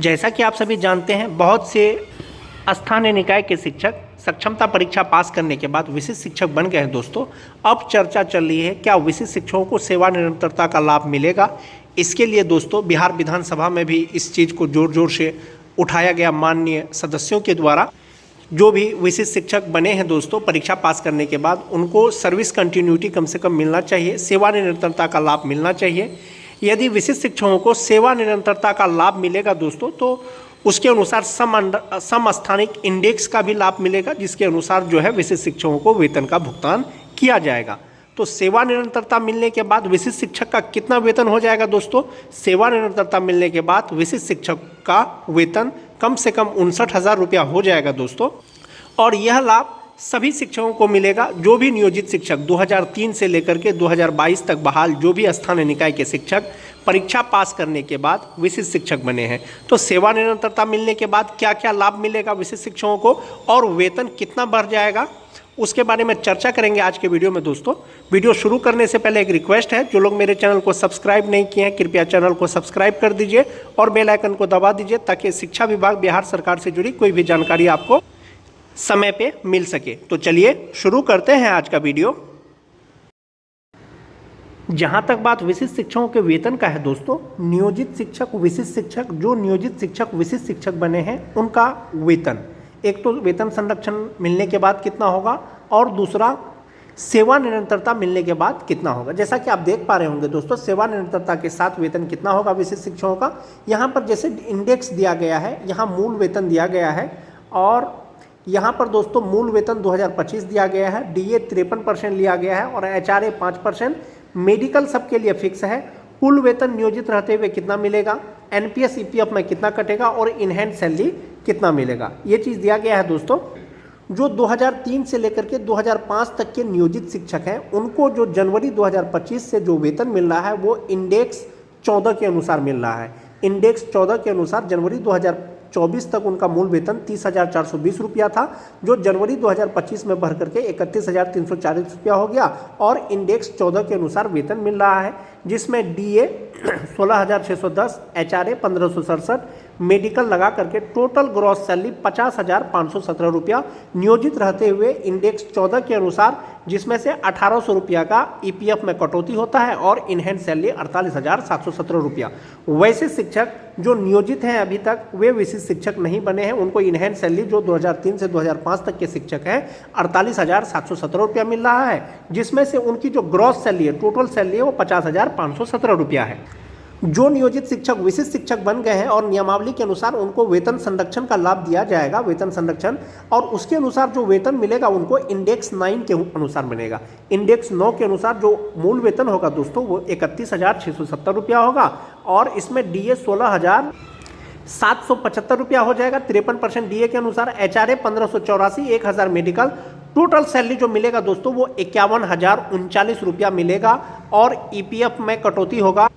जैसा कि आप सभी जानते हैं, बहुत से स्थानीय निकाय के शिक्षक सक्षमता परीक्षा पास करने के बाद विशिष्ट शिक्षक बन गए हैं। दोस्तों, अब चर्चा चल रही है क्या विशिष्ट शिक्षकों को सेवा निरंतरता का लाभ मिलेगा। इसके लिए दोस्तों बिहार विधानसभा में भी इस चीज़ को जोर जोर से उठाया गया। माननीय सदस्यों के द्वारा जो भी विशिष्ट शिक्षक बने हैं दोस्तों, परीक्षा पास करने के बाद उनको सर्विस कंटिन्यूटी कम से कम मिलना चाहिए, सेवा निरंतरता का लाभ मिलना चाहिए। यदि विशिष्ट शिक्षकों को सेवा निरंतरता का लाभ मिलेगा दोस्तों, तो उसके अनुसार समस्थानिक इंडेक्स का भी लाभ मिलेगा, जिसके अनुसार जो है विशिष्ट शिक्षकों को वेतन का भुगतान किया जाएगा। तो सेवा निरंतरता मिलने के बाद विशिष्ट शिक्षक का कितना वेतन हो जाएगा दोस्तों? सेवा निरंतरता मिलने के बाद विशिष्ट शिक्षक का वेतन कम से कम 59,000 रुपया हो जाएगा दोस्तों। और यह लाभ सभी शिक्षकों को मिलेगा जो भी नियोजित शिक्षक 2003 से लेकर के 2022 तक बहाल जो भी स्थानीय निकाय के शिक्षक परीक्षा पास करने के बाद विशिष्ट शिक्षक बने हैं। तो सेवा निरंतरता मिलने के बाद क्या क्या लाभ मिलेगा विशिष्ट शिक्षकों को और वेतन कितना बढ़ जाएगा, उसके बारे में चर्चा करेंगे आज के वीडियो में दोस्तों। वीडियो शुरू करने से पहले एक रिक्वेस्ट है, जो लोग मेरे चैनल को सब्सक्राइब नहीं किए हैं कृपया चैनल को सब्सक्राइब कर दीजिए और बेल आइकन को दबा दीजिए, ताकि शिक्षा विभाग बिहार सरकार से जुड़ी कोई भी जानकारी आपको समय पे मिल सके। तो चलिए शुरू करते हैं आज का वीडियो। जहां तक बात विशिष्ट शिक्षकों के वेतन का है दोस्तों, नियोजित शिक्षक, विशिष्ट शिक्षक, जो नियोजित शिक्षक विशिष्ट शिक्षक बने हैं उनका वेतन, एक तो वेतन संरक्षण मिलने के बाद कितना होगा और दूसरा सेवा निरंतरता मिलने के बाद कितना होगा। जैसा कि आप देख पा रहे होंगे दोस्तों, सेवा निरंतरता के साथ वेतन कितना होगा विशिष्ट शिक्षकों का। यहाँ पर जैसे इंडेक्स दिया गया है, यहाँ मूल वेतन दिया गया है और यहाँ पर दोस्तों मूल वेतन 2025 दिया गया है, डीए 53% लिया गया है और एचआरए 5%, मेडिकल सबके लिए फिक्स है। कुल वेतन नियोजित रहते हुए कितना मिलेगा, एनपीएस ईपीएफ में कितना कटेगा और इनहैंड सैलरी कितना मिलेगा, ये चीज़ दिया गया है दोस्तों। जो 2003 से लेकर के 2005 तक के नियोजित शिक्षक हैं उनको जो जनवरी 2025 से जो वेतन मिल रहा है वो इंडेक्स 14 के अनुसार मिल रहा है। इंडेक्स 14 के अनुसार जनवरी 2024 तक उनका मूल वेतन 30,420 रुपया था, जो जनवरी 2025 में बढ़ करके 31,340 रुपया हो गया और इंडेक्स 14 के अनुसार वेतन मिल रहा है, जिसमें डीए 16,610, एचआरए 1,567, मेडिकल लगा करके टोटल ग्रॉस सैलरी 50,517 रुपया नियोजित रहते हुए इंडेक्स 14 के अनुसार, जिसमें से 1,800 रुपया का ईपीएफ में कटौती होता है और इनहैंड सैलरी 48,717 रुपया। वैसे शिक्षक जो नियोजित हैं अभी तक वे विशिष्ट शिक्षक नहीं बने हैं, उनको इनहैंड सैलरी जो 2003 से 2005 तक के शिक्षक हैं 48,717 रुपया मिल रहा है, जिसमें से उनकी जो ग्रॉस सैलरी है, टोटल सैलरी है वो 50,517 रुपया है। जो नियोजित शिक्षक विशिष्ट शिक्षक बन गए हैं और नियमावली के अनुसार उनको वेतन संरक्षण का लाभ दिया जाएगा, वेतन संरक्षण, और उसके अनुसार जो वेतन मिलेगा उनको इंडेक्स 9 के अनुसार मिलेगा। इंडेक्स 9 के अनुसार जो मूल वेतन होगा दोस्तों वो 31,670 रुपया होगा और इसमें डीए 16,775 रुपया हो जाएगा 53% डीए के अनुसार, एचआरए 1,584, 1,000 मेडिकल। टोटल सैलरी जो मिलेगा दोस्तों वो 51,039 रुपया मिलेगा और ईपीएफ में कटौती होगा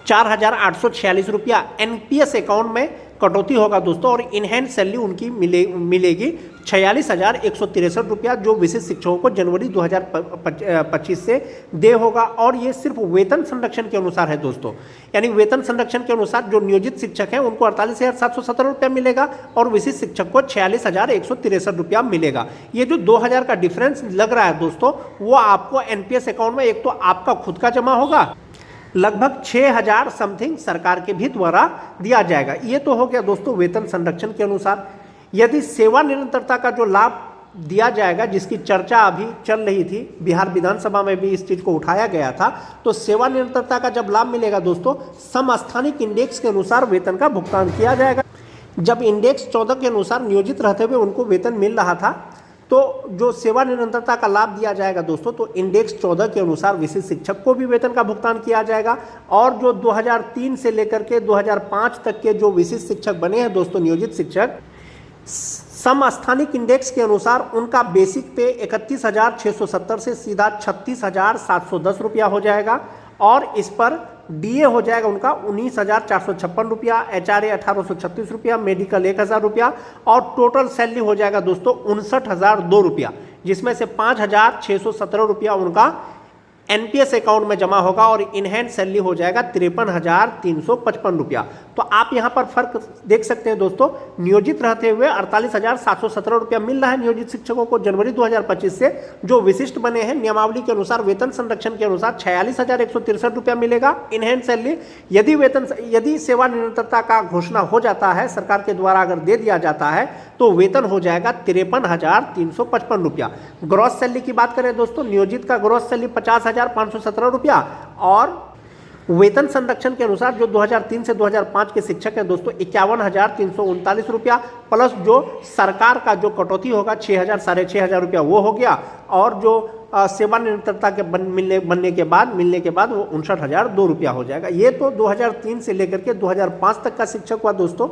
4,846 रुपया, एनपीएस अकाउंट में कटौती होगा दोस्तों और इनहैंड सैलरी उनकी मिलेगी 46,163 रुपया, जो विशिष्ट शिक्षकों को जनवरी 2025 से दे होगा। और ये सिर्फ वेतन संरक्षण के अनुसार है दोस्तों, यानी वेतन संरक्षण के अनुसार जो नियोजित शिक्षक हैं उनको 48,717 रुपया मिलेगा और विशिष्ट शिक्षक को 46,163 रुपया मिलेगा। ये जो 2,000 का डिफरेंस लग रहा है दोस्तों, वो आपको एनपीएस अकाउंट में एक तो आपका खुद का जमा होगा, लगभग 6,000 समथिंग सरकार के भी द्वारा दिया जाएगा। ये तो हो गया दोस्तों वेतन संरक्षण के अनुसार। यदि सेवा निरंतरता का जो लाभ दिया जाएगा, जिसकी चर्चा अभी चल रही थी, बिहार विधानसभा में भी इस चीज़ को उठाया गया था, तो सेवा निरंतरता का जब लाभ मिलेगा दोस्तों, समस्थानिक इंडेक्स के अनुसार वेतन का भुगतान किया जाएगा। जब इंडेक्स 14 के अनुसार नियोजित रहते हुए उनको वेतन मिल रहा था, तो जो सेवा निरंतरता का लाभ दिया जाएगा दोस्तों, तो इंडेक्स 14 के अनुसार विशिष्ट शिक्षक को भी वेतन का भुगतान किया जाएगा। और जो 2003 से लेकर के 2005 तक के जो विशिष्ट शिक्षक बने हैं दोस्तों, नियोजित शिक्षक, समस्थानिक इंडेक्स के अनुसार उनका बेसिक पे 31,670 से सीधा 36,710 रुपया हो जाएगा और इस पर डीए हो जाएगा उनका 19,456 रुपया, एचआरए 1,836 रुपया, मेडिकल 1,000 रुपया और टोटल सैलरी हो जाएगा दोस्तों 59,002 रुपया, जिसमें से 5,617 रुपया उनका एनपीएस अकाउंट में जमा होगा और इन हैंड सैलरी हो जाएगा 53,355 रुपया। तो आप यहाँ पर फर्क देख सकते हैं दोस्तों, नियोजित रहते हुए 48,717 रुपया मिल रहा है नियोजित शिक्षकों को जनवरी 2025 से। जो विशिष्ट बने हैं नियमावली के अनुसार वेतन संरक्षण के अनुसार 46,163 रुपया मिलेगा इनहैंस सैलरी। यदि सेवा निरंतरता का घोषणा हो जाता है सरकार के द्वारा, अगर दे दिया जाता है तो वेतन हो जाएगा 53,355 रुपया। ग्रॉस सैलरी की बात करें दोस्तों, नियोजित का ग्रॉस सैलरी 50,517 रुपया और वेतन संरक्षण के अनुसार जो 2003 से 2005 के शिक्षक हैं दोस्तों 51,339 रुपया, प्लस जो सरकार का जो कटौती होगा 6,000 साढ़े 6,000 रुपया वो हो गया, और जो सेवा निरंतरता के बनने के बाद वो 59,002 रुपया हो जाएगा। ये तो 2003 से लेकर के 2005 तक का शिक्षक हुआ दोस्तों।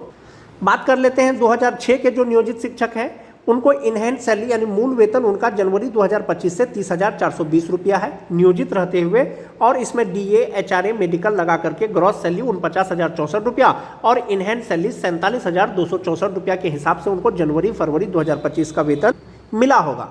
बात कर लेते हैं 2006 के जो नियोजित शिक्षक हैं, उनको इनहैंस सैलरी यानी मूल वेतन उनका जनवरी 2025 से 30,420 रुपया है नियोजित रहते हुए, और इसमें डीए एचआरए मेडिकल लगा करके ग्रॉस सैलरी 49,064 रुपया और इनहैंस सैलरी 47,264 रुपया के हिसाब से उनको जनवरी फरवरी 2025 का वेतन मिला होगा।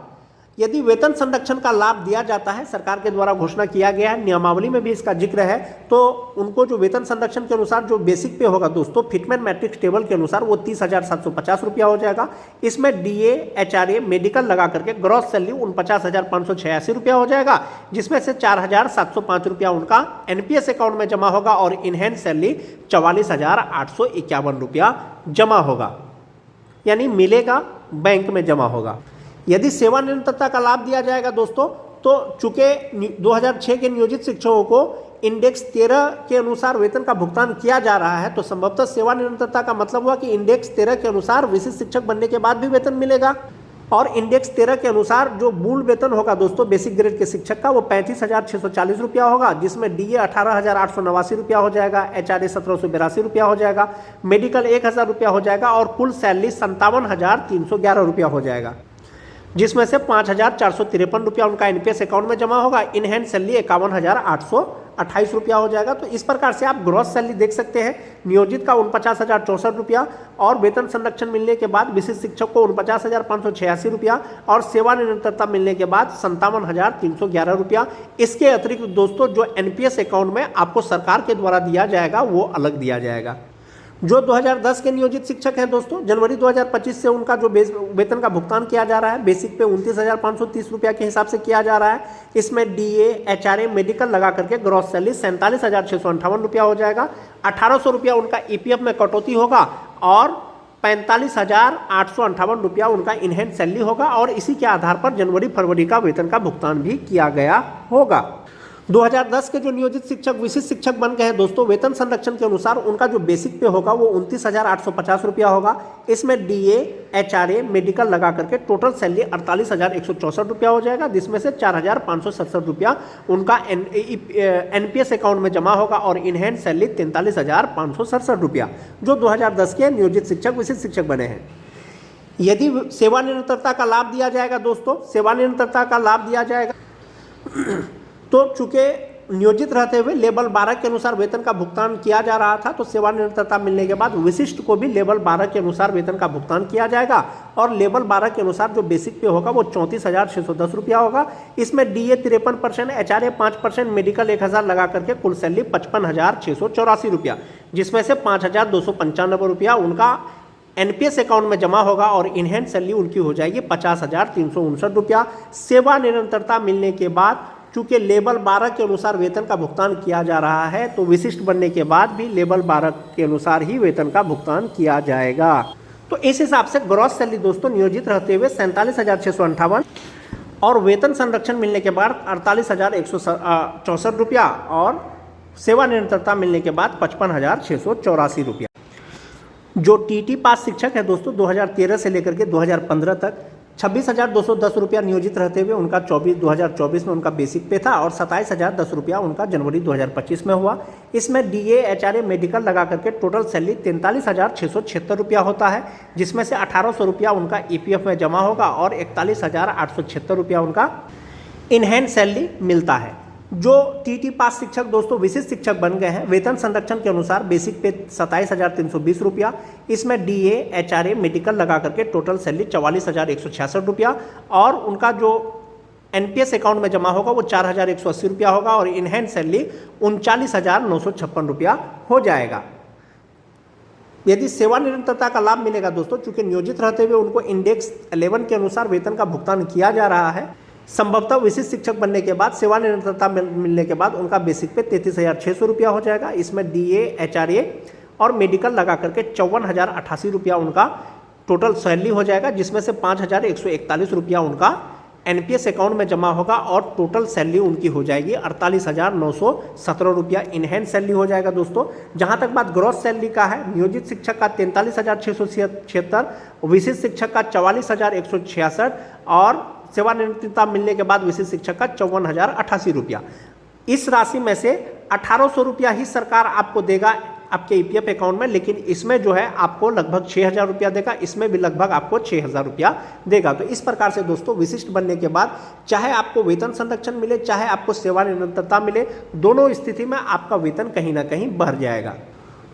यदि वेतन संरक्षण का लाभ दिया जाता है, सरकार के द्वारा घोषणा किया गया है, नियमावली में भी इसका जिक्र है, तो उनको जो वेतन संरक्षण के अनुसार जो बेसिक पे होगा दोस्तों फिटमेन मैट्रिक्स टेबल के अनुसार वो 30,750 रुपया हो जाएगा। इसमें डीए एचआरए मेडिकल लगा करके ग्रॉस सैलरी 49,586 रुपया हो जाएगा, जिसमें से 4,705 रुपया उनका एनपीएस अकाउंट में जमा होगा और इनहैंस सैलरी 44,851 रुपया जमा होगा, यानी मिलेगा, बैंक में जमा होगा। यदि सेवा निरंतरता का लाभ दिया जाएगा दोस्तों, तो चूंकि 2006 के नियोजित शिक्षकों को इंडेक्स 13 के अनुसार वेतन का भुगतान किया जा रहा है, तो संभवतः सेवा निरंतरता का मतलब हुआ कि इंडेक्स 13 के अनुसार विशिष्ट शिक्षक बनने के बाद भी वेतन मिलेगा। और इंडेक्स 13 के अनुसार जो मूल वेतन होगा दोस्तों बेसिक ग्रेड के शिक्षक का वो 35,640 रुपया होगा, जिसमें डीए 18,889 रुपया हो जाएगा, एचआरए 1,782 रुपया हो जाएगा, मेडिकल 1,000 रुपया हो जाएगा और कुल सैलरी 57,311 रुपया हो जाएगा, जिसमें से 5,453 रुपया उनका एनपीएस अकाउंट में जमा होगा। इनहैंड सैलरी 51,828 रुपया हो जाएगा। तो इस प्रकार से आप ग्रॉस सैलरी देख सकते हैं, नियोजित का 49,064 रुपया और वेतन संरक्षण मिलने के बाद विशिष्ट शिक्षक को 49,586 रुपया और सेवा निरंतरता मिलने के बाद 57,311 रुपया। इसके अतिरिक्त दोस्तों जो एनपीएस अकाउंट में आपको सरकार के द्वारा दिया जाएगा वो अलग दिया जाएगा। जो 2010 के नियोजित शिक्षक हैं दोस्तों, जनवरी 2025 से उनका जो वेतन का भुगतान किया जा रहा है बेसिक पे 29,530 रुपया के हिसाब से किया जा रहा है। इसमें डीए एचआरए मेडिकल लगा करके ग्रॉस सैलरी 47,658 रुपया हो जाएगा। 1,800 रुपया उनका ईपीएफ में कटौती होगा और 45,858 रुपया उनका इनहैंड सैलरी होगा और इसी के आधार पर जनवरी फरवरी का वेतन का भुगतान भी किया गया होगा। 2010 के जो नियोजित शिक्षक विशिष्ट शिक्षक बन गए हैं दोस्तों, वेतन संरक्षण के अनुसार उनका जो बेसिक पे होगा वो 29,850 रुपया होगा। इसमें डीए एचआरए मेडिकल लगा करके टोटल सैलरी 48,164 रुपया हो जाएगा, जिसमें से 4,567 रुपया उनका एनपीएस अकाउंट में जमा होगा और इनहैंड सैलरी 43,567 रुपया, जो 2010 के नियोजित शिक्षक विशिष्ट शिक्षक बने हैं। यदि सेवा निरंतरता का लाभ दिया जाएगा दोस्तों, सेवा निरंतरता का लाभ दिया जाएगा तो चूंकि नियोजित रहते हुए लेवल 12 के अनुसार वेतन का भुगतान किया जा रहा था, तो सेवा निरंतरता मिलने के बाद विशिष्ट को भी लेवल 12 के अनुसार वेतन का भुगतान किया जाएगा और लेवल 12 के अनुसार जो बेसिक पे होगा वो 34,610 रुपया होगा। इसमें डीए 53%, एचआरए 5%, मेडिकल 1,000 लगा करके कुल सैलरी 55,684 रुपया, जिसमें से 5,295 रुपया उनका एनपीएस अकाउंट में जमा होगा और इनहैंड सैलरी उनकी हो जाएगी 50,359 रुपया। सेवा निरंतरता मिलने के बाद चूंकि लेवल 12 के अनुसार वेतन का भुगतान किया जा रहा है, तो विशिष्ट बनने के बाद भी लेवल 12 के अनुसार ही वेतन का भुगतान किया जाएगा। तो इस हिसाब से ग्रॉस सैलरी दोस्तों नियोजित रहते हुए 47,658 और वेतन संरक्षण मिलने के बाद 48,164 रुपया और सेवा निरंतरता मिलने के बाद 55,684 रुपया। जो टीटी पास शिक्षक है दोस्तों 2013 से लेकर के 2015 तक 26,210 रुपया नियोजित रहते हुए उनका 2024 में उनका बेसिक पे था और 27,010 रुपया उनका जनवरी 2025 में हुआ। इसमें डीए एचआरए मेडिकल लगा करके टोटल सैलरी 43,676 रुपया होता है, जिसमें से 1,800 रुपया उनका ईपीएफ में जमा होगा और 41,876 रुपया उनका इनहैंड सैलरी मिलता है। जो टीटी पास शिक्षक दोस्तों विशिष्ट शिक्षक बन गए हैं, वेतन संरक्षण के अनुसार बेसिक पे 27,320 रुपया, इसमें डीए एचआरए मेडिकल लगा करके टोटल सैलरी 44,166 रुपया और उनका जो एनपीएस अकाउंट में जमा होगा वो 4,180 रुपया होगा और इनहैंड सैलरी 39,956 रुपया हो जाएगा। यदि सेवा निरंतरता का लाभ मिलेगा दोस्तों, चूंकि नियोजित रहते हुए उनको इंडेक्स 11 के अनुसार वेतन का भुगतान किया जा रहा है, संभवतः विशिष्ट शिक्षक बनने के बाद सेवा निरंतरता मिलने के बाद उनका बेसिक पे 33,600 रुपया हो जाएगा। इसमें DA, HRA और मेडिकल लगा करके 54,088 रुपया उनका टोटल सैलरी हो जाएगा, जिसमें से 5,141 रुपया उनका NPS अकाउंट में जमा होगा और टोटल सैलरी उनकी हो जाएगी 48,917 रुपया इनहैंड सैलरी हो जाएगा दोस्तों। जहां तक बात ग्रॉस सैलरी का है, नियोजित शिक्षक का 43,676, विशिष्ट शिक्षक का 44,166 और सेवानिवृत्ति मिलने के बाद विशिष्ट शिक्षक का 54,088 रुपया। इस राशि में से 1,800 रुपया ही सरकार आपको देगा आपके EPF अकाउंट में, लेकिन इसमें जो है आपको लगभग 6,000 रुपया देगा, इसमें भी लगभग आपको 6,000 रुपया देगा। तो इस प्रकार से दोस्तों विशिष्ट बनने के बाद चाहे आपको वेतन संरक्षण मिले, चाहे आपको सेवा निरंतरता मिले, दोनों स्थिति में आपका वेतन कहीं ना कहीं बढ़ जाएगा।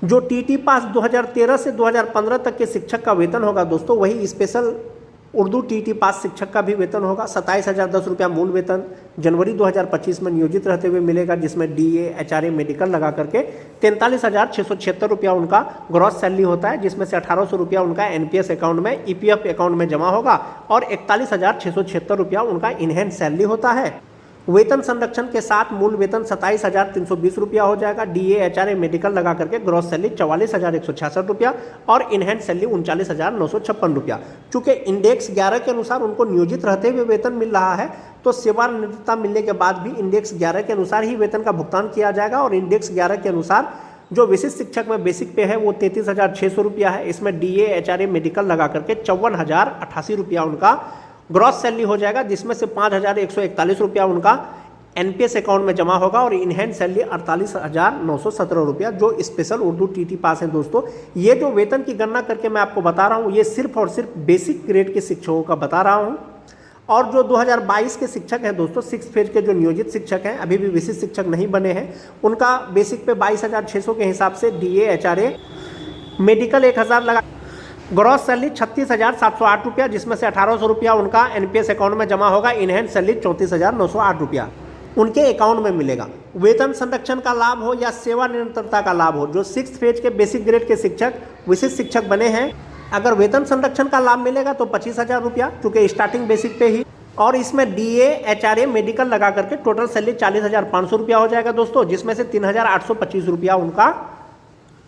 जो TT पास 2013 से 2015 तक के शिक्षक का वेतन होगा दोस्तों, वही स्पेशल उर्दू TT पास शिक्षक का भी वेतन होगा। 27,010 रुपया मूल वेतन जनवरी 2025 में नियोजित रहते हुए मिलेगा, जिसमें DA, HRA, मेडिकल लगा करके 43,676 रुपया उनका ग्रॉस सैलरी होता है, जिसमें से 1,800 रुपया उनका NPS अकाउंट में, EPF अकाउंट में जमा होगा और 41,676 रुपया उनका इनहैंड सैलरी होता है। वेतन संरक्षण के साथ मूल वेतन 27,320 रुपया हो जाएगा। DA, HRA, मेडिकल लगा करके ग्रॉस सैलरी 44,166 रुपया और इनहैंड सैलरी 39,956 रुपया। चूंकि इंडेक्स 11 के अनुसार उनको नियोजित रहते हुए वेतन मिल रहा है, तो सेवानिवृत्ता मिलने के बाद भी इंडेक्स 11 के अनुसार ही वेतन का भुगतान किया जाएगा। और इंडेक्स 11 के अनुसार जो विशिष्ट शिक्षक में बेसिक पे है वो 33,600 रुपया है। इसमें DA, HRA, मेडिकल लगा करके 54,088 रुपया उनका ग्रॉस सैलरी हो जाएगा, जिसमें से 5,141 रुपया उनका NPS अकाउंट में जमा होगा और इनहैंड सैलरी 48,917 रुपया जो स्पेशल उर्दू TT पास है दोस्तों। ये जो वेतन की गणना करके मैं आपको बता रहा हूँ, ये सिर्फ और सिर्फ बेसिक ग्रेड के शिक्षकों का बता रहा हूँ। और जो 2022 के शिक्षक हैं दोस्तों, 6 फेज के जो नियोजित शिक्षक हैं, अभी भी विशिष्ट शिक्षक नहीं बने हैं, उनका बेसिक पे 22,600 के हिसाब से DA, HRA, मेडिकल 1,000 लगा, ग्रॉस सैलरी 36,708 रुपया, जिसमें से 1,800 रुपया उनका NPS अकाउंट में जमा होगा। इनहैंड सैलरी 34,908 रुपया उनके अकाउंट में मिलेगा। वेतन संरक्षण का लाभ हो या सेवा निरंतरता का लाभ हो, जो 6 फेज के बेसिक ग्रेड के शिक्षक विशिष्ट शिक्षक बने हैं, अगर वेतन संरक्षण का लाभ मिलेगा तो 25,000 रुपया, चूँकि स्टार्टिंग बेसिक पे ही, और इसमें DA, HRA, मेडिकल लगा करके टोटल सैलरी 40,500 रुपया हो जाएगा दोस्तों, जिसमें से 3,825 रुपया उनका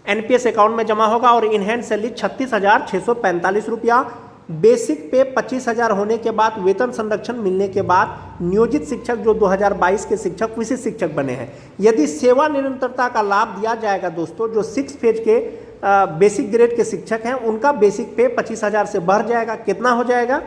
NPS अकाउंट में जमा होगा और इनहैंड सैलरी 36,645 रुपया। बेसिक पे 25,000 होने के बाद वेतन संरक्षण मिलने के बाद नियोजित शिक्षक जो 2022 के शिक्षक विशिष्ट शिक्षक बने हैं, यदि सेवा निरंतरता का लाभ दिया जाएगा दोस्तों, जो 6 फेज के बेसिक ग्रेड के शिक्षक हैं, उनका बेसिक पे 25,000 से बढ़ जाएगा। कितना हो जाएगा?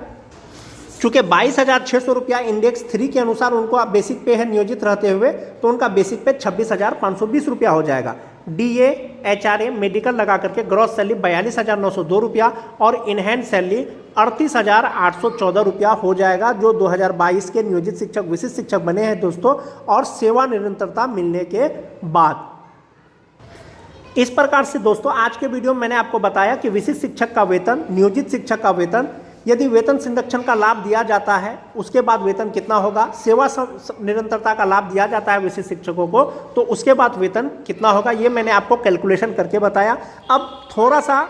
चूँकि 22,600 रुपया इंडेक्स 3 के अनुसार उनको बेसिक पे है नियोजित रहते हुए, तो उनका बेसिक पे 26,520 रुपया हो जाएगा। DA, HRA, मेडिकल लगा करके ग्रॉस सैलरी 42,902 रुपया और इनहैंड सैलरी 38,814 रुपया हो जाएगा, जो 2022 के नियोजित शिक्षक विशिष्ट शिक्षक बने हैं दोस्तों, और सेवा निरंतरता मिलने के बाद। इस प्रकार से दोस्तों आज के वीडियो में मैंने आपको बताया कि विशिष्ट शिक्षक का वेतन, नियोजित शिक्षक का वेतन, यदि वेतन संरक्षण का लाभ दिया जाता है उसके बाद वेतन कितना होगा, सेवा निरंतरता का लाभ दिया जाता है विशिष्ट शिक्षकों को तो उसके बाद वेतन कितना होगा, ये मैंने आपको कैलकुलेशन करके बताया। अब थोड़ा सा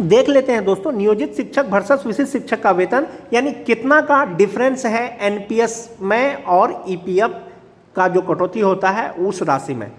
देख लेते हैं दोस्तों नियोजित शिक्षक वर्सेस विशिष्ट शिक्षक का वेतन, यानी कितना का डिफरेंस है NPS में और EPF का जो कटौती होता है उस राशि में।